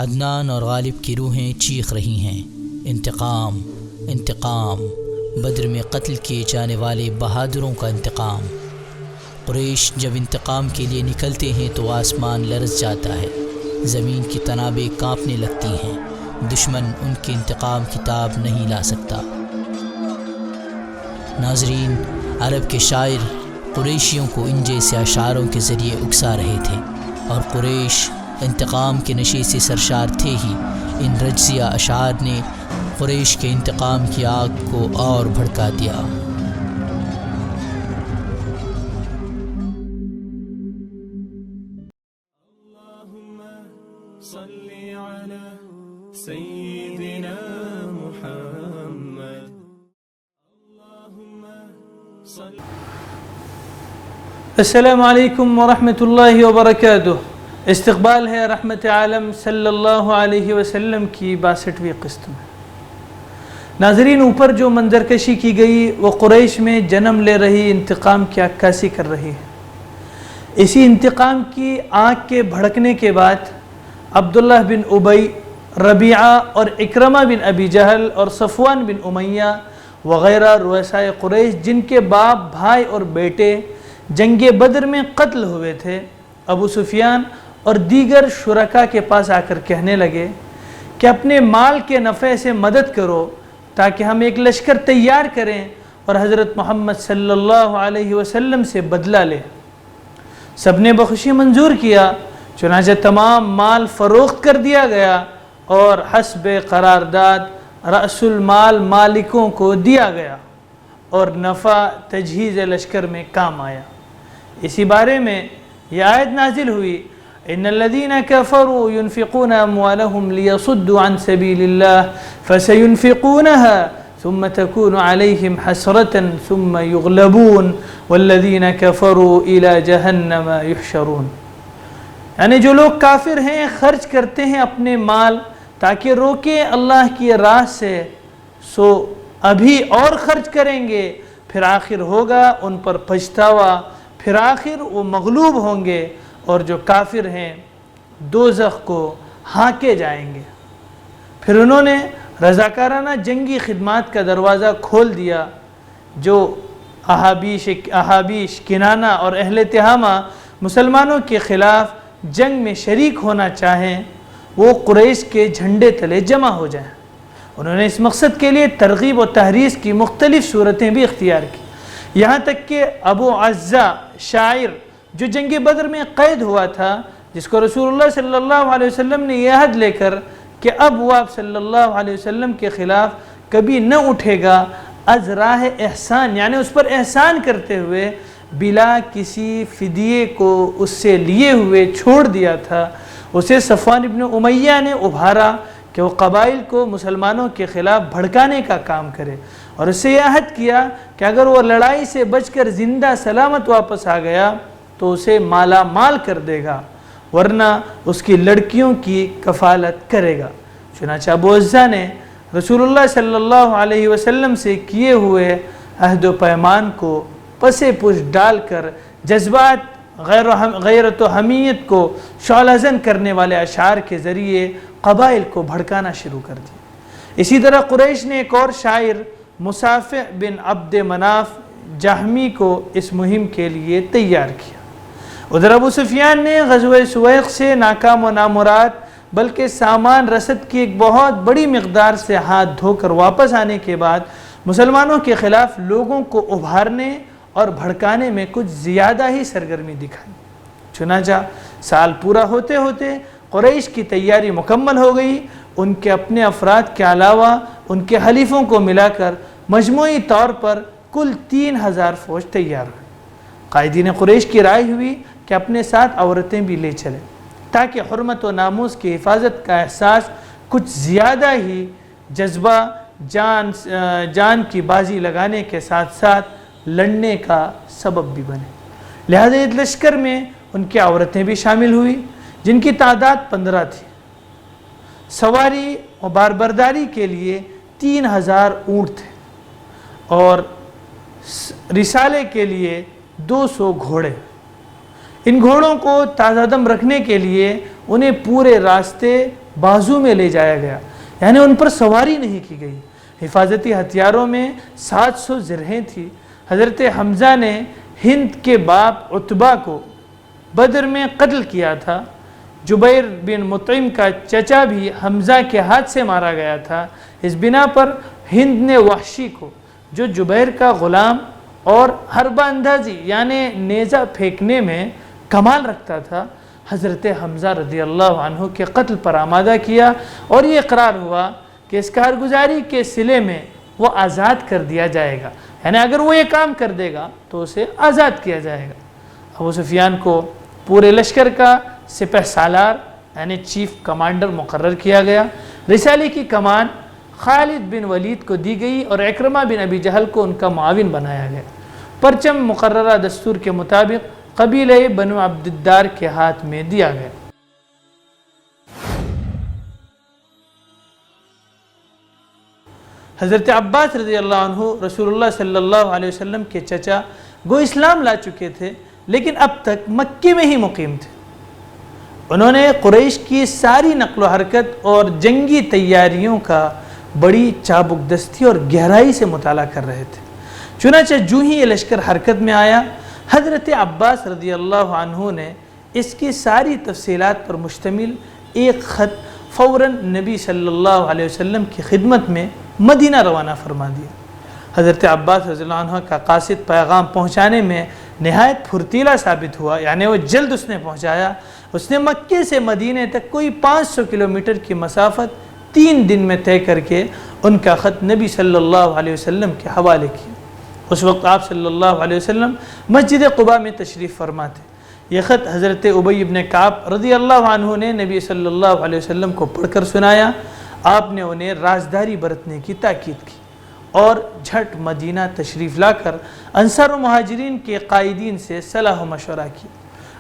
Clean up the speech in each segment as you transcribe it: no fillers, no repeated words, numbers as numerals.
عدنان اور غالب کی روحیں چیخ رہی ہیں، انتقام انتقام، بدر میں قتل کیے جانے والے بہادروں کا انتقام۔ قریش جب انتقام کے لیے نکلتے ہیں تو آسمان لرز جاتا ہے، زمین کی تنابیں کانپنے لگتی ہیں، دشمن ان کے انتقام کی تاب نہیں لا سکتا۔ ناظرین، عرب کے شاعر قریشیوں کو ان جیسے اشعاروں کے ذریعے اکسا رہے تھے، اور قریش انتقام کے نشے سے سرشار تھے ہی۔ ان رجزیہ اشعار نے قریش کے انتقام کی آگ کو اور بھڑکا دیا۔ اللہم صلی علی سیدنا محمد، اللہم صلی۔ السلام علیکم ورحمۃ اللہ وبرکاتہ۔ استقبال ہے رحمت عالم صلی اللہ علیہ وسلم کی 62ویں قسط میں۔ ناظرین، اوپر جو منظر کشی کی گئی وہ قریش میں جنم لے رہی انتقام کی عکاسی کر رہی ہے۔ اسی انتقام کی آگ کے بھڑکنے کے بعد عبداللہ بن ابی، ربیعہ اور اکرمہ بن ابی جہل اور صفوان بن امیہ وغیرہ رؤسائے قریش، جن کے باپ، بھائی اور بیٹے جنگ بدر میں قتل ہوئے تھے، ابو سفیان اور دیگر شرکاء کے پاس آ کر کہنے لگے کہ اپنے مال کے نفع سے مدد کرو تاکہ ہم ایک لشکر تیار کریں اور حضرت محمد صلی اللہ علیہ وسلم سے بدلہ لیں۔ سب نے بخوشی منظور کیا، چنانچہ تمام مال فروخت کر دیا گیا اور حسب قرارداد رأس المال مالکوں کو دیا گیا، اور نفع تجہیز لشکر میں کام آیا۔ اسی بارے میں یہ آیت نازل ہوئی، ان الذين كفروا ينفقون اموالهم ليصدوا عن سبيل الله فسينفقونها ثم تكون عليهم حسرة ثم يغلبون والذين كفروا الى جهنم يحشرون۔ یعنی جو لوگ کافر ہیں خرچ کرتے ہیں اپنے مال تاکہ روکیں اللہ کی راہ سے، سو ابھی اور خرچ کریں گے، پھر آخر ہوگا ان پر پچھتاوا، پھر آخر وہ مغلوب ہوں گے، اور جو کافر ہیں دوزخ کو ہانکے جائیں گے۔ پھر انہوں نے رضاکارانہ جنگی خدمات کا دروازہ کھول دیا۔ جو احابیش، کنانہ اور اہل تہامہ مسلمانوں کے خلاف جنگ میں شریک ہونا چاہیں، وہ قریش کے جھنڈے تلے جمع ہو جائیں۔ انہوں نے اس مقصد کے لیے ترغیب و تحریض کی مختلف صورتیں بھی اختیار کی، یہاں تک کہ ابو عزہ شاعر جو جنگ بدر میں قید ہوا تھا، جس کو رسول اللہ صلی اللہ علیہ وسلم نے یہ عہد لے کر کہ اب وہ آپ صلی اللہ علیہ وسلم کے خلاف کبھی نہ اٹھے گا، از راہ احسان یعنی اس پر احسان کرتے ہوئے بلا کسی فدیے کو اس سے لیے ہوئے چھوڑ دیا تھا، اسے صفوان ابن امیہ نے ابھارا کہ وہ قبائل کو مسلمانوں کے خلاف بھڑکانے کا کام کرے، اور اس سے یہ عہد کیا کہ اگر وہ لڑائی سے بچ کر زندہ سلامت واپس آ گیا تو اسے مالا مال کر دے گا، ورنہ اس کی لڑکیوں کی کفالت کرے گا۔ چنانچہ ابو عزہ نے رسول اللہ صلی اللہ علیہ وسلم سے کیے ہوئے عہد و پیمان کو پسے پش ڈال کر جذبات غیرت و حمیت کو شعلہ زن کرنے والے اشعار کے ذریعے قبائل کو بھڑکانا شروع کر دیا۔ اسی طرح قریش نے ایک اور شاعر مصافع بن عبد مناف جہمی کو اس مہم کے لیے تیار کیا۔ ادھر ابو سفیان نے غزوہ سویق سے ناکام و نامراد بلکہ سامان رسد کی ایک بہت بڑی مقدار سے ہاتھ دھو کر واپس آنے کے بعد مسلمانوں کے خلاف لوگوں کو ابھارنے اور بھڑکانے میں کچھ زیادہ ہی سرگرمی دکھائی۔ چنانچہ سال پورا ہوتے ہوتے قریش کی تیاری مکمل ہو گئی۔ ان کے اپنے افراد کے علاوہ ان کے حلیفوں کو ملا کر مجموعی طور پر کل 3000 فوج تیار ہوئی۔ قائدین قریش کی رائے ہوئی کہ اپنے ساتھ عورتیں بھی لے چلیں تاکہ حرمت و ناموس کی حفاظت کا احساس کچھ زیادہ ہی جذبہ جان کی بازی لگانے کے ساتھ ساتھ لڑنے کا سبب بھی بنے۔ لہذا اس لشکر میں ان کی عورتیں بھی شامل ہوئی، جن کی تعداد 15 تھی۔ سواری و باربرداری کے لیے 3000 اونٹ تھے اور رسالے کے لیے 200 گھوڑے۔ ان گھوڑوں کو تازہ دم رکھنے کے لیے انہیں پورے راستے بازو میں لے جایا گیا، یعنی ان پر سواری نہیں کی گئی۔ حفاظتی ہتھیاروں میں 700 زرہیں تھی۔ حضرت حمزہ نے ہند کے باپ عتبہ کو بدر میں قتل کیا تھا۔ جبیر بن مطعم کا چچا بھی حمزہ کے ہاتھ سے مارا گیا تھا۔ اس بنا پر ہند نے وحشی کو، جو جبیر کا غلام اور حربہ اندازی یعنی نیزہ پھینکنے میں کمال رکھتا تھا، حضرت حمزہ رضی اللہ عنہ کے قتل پر آمادہ کیا، اور یہ اقرار ہوا کہ اس کارگزاری کے صلے میں وہ آزاد کر دیا جائے گا، یعنی اگر وہ یہ کام کر دے گا تو اسے آزاد کیا جائے گا۔ ابو سفیان کو پورے لشکر کا سپہ سالار یعنی چیف کمانڈر مقرر کیا گیا۔ رسالے کی کمان خالد بن ولید کو دی گئی اور اکرمہ بن ابی جہل کو ان کا معاون بنایا گیا۔ پرچم مقررہ دستور کے مطابق قبیلہ بنو عبد الدار کے ہاتھ میں دیا گیا۔ حضرت عباس رضی اللہ عنہ رسول اللہ صلی اللہ علیہ وسلم کے چچا گو اسلام لا چکے تھے، لیکن اب تک مکے میں ہی مقیم تھے۔ انہوں نے قریش کی ساری نقل و حرکت اور جنگی تیاریوں کا بڑی چابک دستی اور گہرائی سے مطالعہ کر رہے تھے۔ چنانچہ جو ہی یہ لشکر حرکت میں آیا، حضرت عباس رضی اللہ عنہ نے اس کی ساری تفصیلات پر مشتمل ایک خط فوراً نبی صلی اللہ علیہ وسلم کی خدمت میں مدینہ روانہ فرما دیا۔ حضرت عباس رضی اللہ عنہ کا قاصد پیغام پہنچانے میں نہایت پھرتیلا ثابت ہوا، یعنی وہ جلد اس نے پہنچایا۔ اس نے مکے سے مدینے تک کوئی 500 کلومیٹر کی مسافت 3 دن میں طے کر کے ان کا خط نبی صلی اللہ علیہ وسلم کے حوالے کیا۔ اس وقت آپ صلی اللہ علیہ وسلم مسجد قباء میں تشریف فرما تھے۔ یہ خط حضرت ابی بن کعب رضی اللہ عنہ نے نبی صلی اللہ علیہ وسلم کو پڑھ کر سنایا۔ آپ نے انہیں رازداری برتنے کی تاکید کی اور جھٹ مدینہ تشریف لا کر انصار و مہاجرین کے قائدین سے صلاح و مشورہ کی۔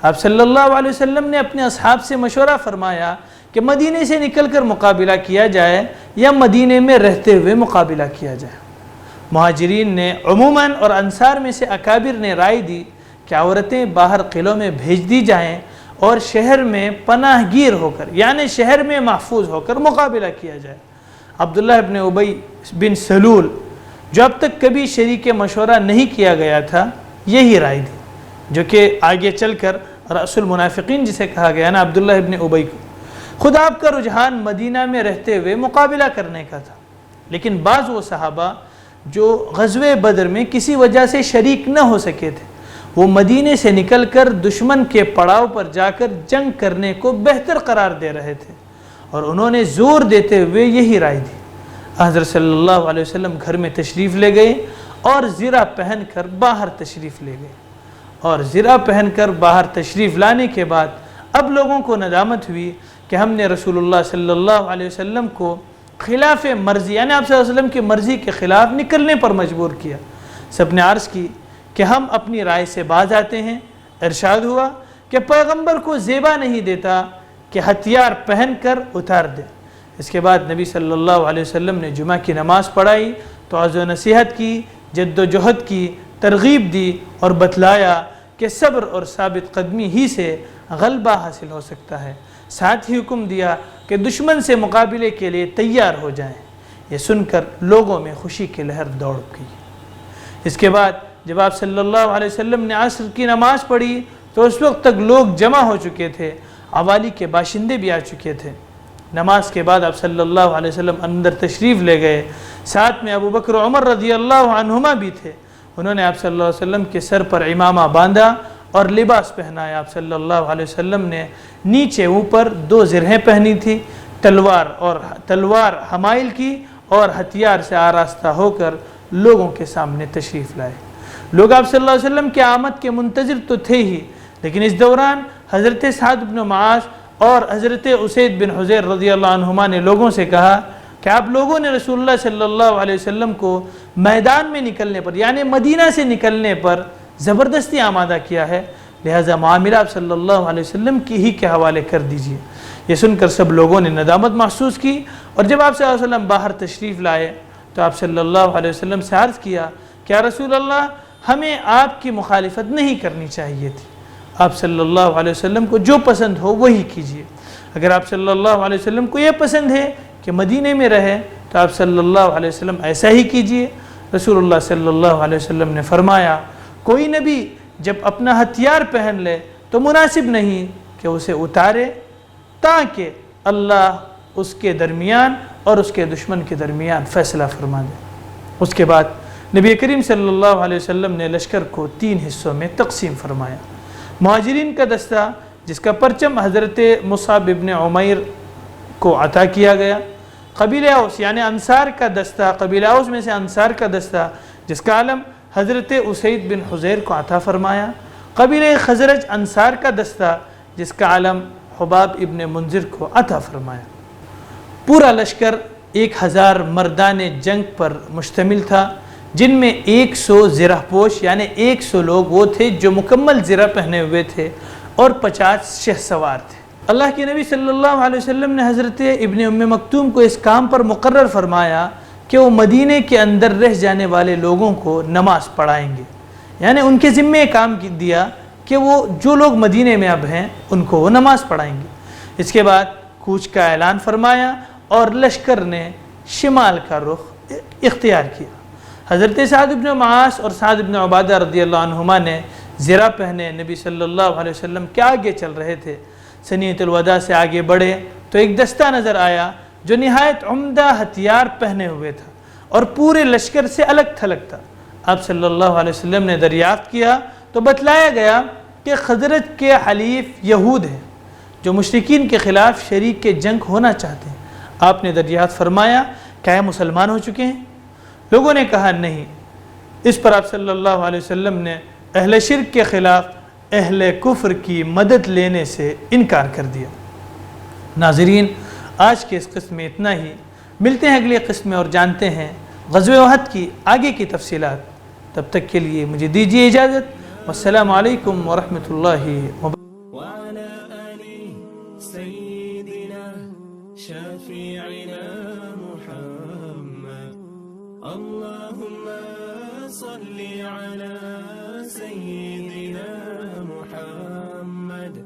آپ صلی اللہ علیہ وسلم نے اپنے اصحاب سے مشورہ فرمایا کہ مدینے سے نکل کر مقابلہ کیا جائے یا مدینے میں رہتے ہوئے مقابلہ کیا جائے۔ مہاجرین نے عموماً اور انصار میں سے اکابر نے رائے دی کہ عورتیں باہر قلعوں میں بھیج دی جائیں اور شہر میں پناہ گیر ہو کر یعنی شہر میں محفوظ ہو کر مقابلہ کیا جائے۔ عبداللہ ابن ابی بن سلول، جو اب تک کبھی شریک مشورہ نہیں کیا گیا تھا، یہی رائے دی، جو کہ آگے چل کر رأس المنافقین جسے کہا گیا نا عبداللہ ابن ابی کو۔ خود آپ کا رجحان مدینہ میں رہتے ہوئے مقابلہ کرنے کا تھا، لیکن بعض وہ صحابہ جو غزوہ بدر میں کسی وجہ سے شریک نہ ہو سکے تھے، وہ مدینے سے نکل کر دشمن کے پڑاؤ پر جا کر جنگ کرنے کو بہتر قرار دے رہے تھے، اور انہوں نے زور دیتے ہوئے یہی رائے دی۔ حضرت صلی اللہ علیہ وسلم گھر میں تشریف لے گئے اور زرہ پہن کر باہر تشریف لے گئے، اور زرہ پہن کر باہر تشریف لانے کے بعد اب لوگوں کو ندامت ہوئی کہ ہم نے رسول اللہ صلی اللہ علیہ وسلم کو خلاف مرضی یعنی آپ صلی اللہ علیہ وسلم کی مرضی کے خلاف نکلنے پر مجبور کیا۔ سب نے عرض کی کہ ہم اپنی رائے سے باز آتے ہیں۔ ارشاد ہوا کہ پیغمبر کو زیبا نہیں دیتا کہ ہتھیار پہن کر اتار دے۔ اس کے بعد نبی صلی اللہ علیہ وسلم نے جمعہ کی نماز پڑھائی، توعظ و نصیحت کی، جد و جہد کی، ترغیب دی اور بتلایا کہ صبر اور ثابت قدمی ہی سے غلبہ حاصل ہو سکتا ہے۔ ساتھ ہی حکم دیا کہ دشمن سے مقابلے کے لیے تیار ہو جائیں۔ یہ سن کر لوگوں میں خوشی کی لہر دوڑ گئی۔ اس کے بعد جب آپ صلی اللہ علیہ وسلم نے عصر کی نماز پڑھی تو اس وقت تک لوگ جمع ہو چکے تھے، عوالی کے باشندے بھی آ چکے تھے۔ نماز کے بعد آپ صلی اللہ علیہ وسلم اندر تشریف لے گئے، ساتھ میں ابو بکر و عمر رضی اللہ عنہما بھی تھے۔ انہوں نے آپ صلی اللہ علیہ وسلم کے سر پر عمامہ باندھا اور لباس پہنایا۔ آپ صلی اللہ علیہ وسلم نے نیچے اوپر 2 زرہیں پہنی تھی، تلوار حمائل کی، اور ہتھیار سے آراستہ ہو کر لوگوں کے سامنے تشریف لائے۔ لوگ آپ صلی اللہ علیہ وسلم کے آمد کے منتظر تو تھے ہی، لیکن اس دوران حضرت سعد بن معاذ اور حضرت اسید بن حضیر رضی اللہ عنہما نے لوگوں سے کہا کہ آپ لوگوں نے رسول اللہ صلی اللہ علیہ وسلم کو میدان میں نکلنے پر یعنی مدینہ سے نکلنے پر زبردستی آمادہ کیا ہے، لہذا معاملہ آپ صلی اللہ علیہ وسلم کی ہی کے حوالے کر دیجیے۔ یہ سن کر سب لوگوں نے ندامت محسوس کی، اور جب آپ صلی اللہ علیہ وسلم باہر تشریف لائے تو آپ صلی اللہ علیہ وسلم سے عرض کیا کہ یا رسول اللہ، ہمیں آپ کی مخالفت نہیں کرنی چاہیے تھی، آپ صلی اللہ علیہ وسلم کو جو پسند ہو وہی کیجیے۔ اگر آپ صلی اللہ علیہ وسلم کو یہ پسند ہے کہ مدینے میں رہے تو آپ صلی اللہ علیہ وسلم ایسا ہی کیجئے۔ رسول اللہ صلی اللہ علیہ وسلم نے فرمایا کوئی نبی جب اپنا ہتھیار پہن لے تو مناسب نہیں کہ اسے اتارے تاکہ اللہ اس کے درمیان اور اس کے دشمن کے درمیان فیصلہ فرما دے۔ اس کے بعد نبی کریم صلی اللہ علیہ وسلم نے لشکر کو 3 حصوں میں تقسیم فرمایا۔ مہاجرین کا دستہ جس کا پرچم حضرت مصعب ابن عمیر کو عطا کیا گیا، قبیلہ اوس یعنی انصار کا دستہ، قبیلہ اوس میں سے انصار کا دستہ جس کا علم حضرت اسید بن حضیر کو عطا فرمایا، قبیلہ خزرج انصار کا دستہ جس کا علم حباب ابن منذر کو عطا فرمایا۔ پورا لشکر 1000 مردان جنگ پر مشتمل تھا، جن میں 100 زرہ پوش یعنی 100 لوگ وہ تھے جو مکمل زرہ پہنے ہوئے تھے اور 50 شہ سوار تھے۔ اللہ کے نبی صلی اللہ علیہ وسلم نے حضرت ابن ام مکتوم کو اس کام پر مقرر فرمایا کہ وہ مدینے کے اندر رہ جانے والے لوگوں کو نماز پڑھائیں گے، یعنی ان کے ذمے کام دیا کہ وہ جو لوگ مدینے میں اب ہیں ان کو وہ نماز پڑھائیں گے۔ اس کے بعد کوچ کا اعلان فرمایا اور لشکر نے شمال کا رخ اختیار کیا۔ حضرت سعد بن معاذ اور سعد بن عبادہ رضی اللہ عنہما نے زرہ پہنے نبی صلی اللہ علیہ وسلم کے آگے چل رہے تھے۔ سنیت الوداع سے آگے بڑھے تو ایک دستہ نظر آیا جو نہایت عمدہ ہتھیار پہنے ہوئے تھا اور پورے لشکر سے الگ تھلگ تھا۔ آپ صلی اللہ علیہ وسلم نے دریافت کیا تو بتلایا گیا کہ خزرج کے حلیف یہود ہیں جو مشرکین کے خلاف شریک کے جنگ ہونا چاہتے ہیں۔ آپ نے دریافت فرمایا کیا یہ مسلمان ہو چکے ہیں؟ لوگوں نے کہا نہیں۔ اس پر آپ صلی اللہ علیہ وسلم نے اہل شرک کے خلاف اہل کفر کی مدد لینے سے انکار کر دیا۔ ناظرین، آج کے اس قسم میں اتنا ہی، ملتے ہیں اگلی قسم میں اور جانتے ہیں غزوہ احد کی آگے کی تفصیلات۔ تب تک کے لیے مجھے دیجیے اجازت۔ والسلام علیکم ورحمۃ اللہ وبرکاتہ۔ وعلى آل سيدنا شفيعنا محمد اللهم صل على سيدنا محمد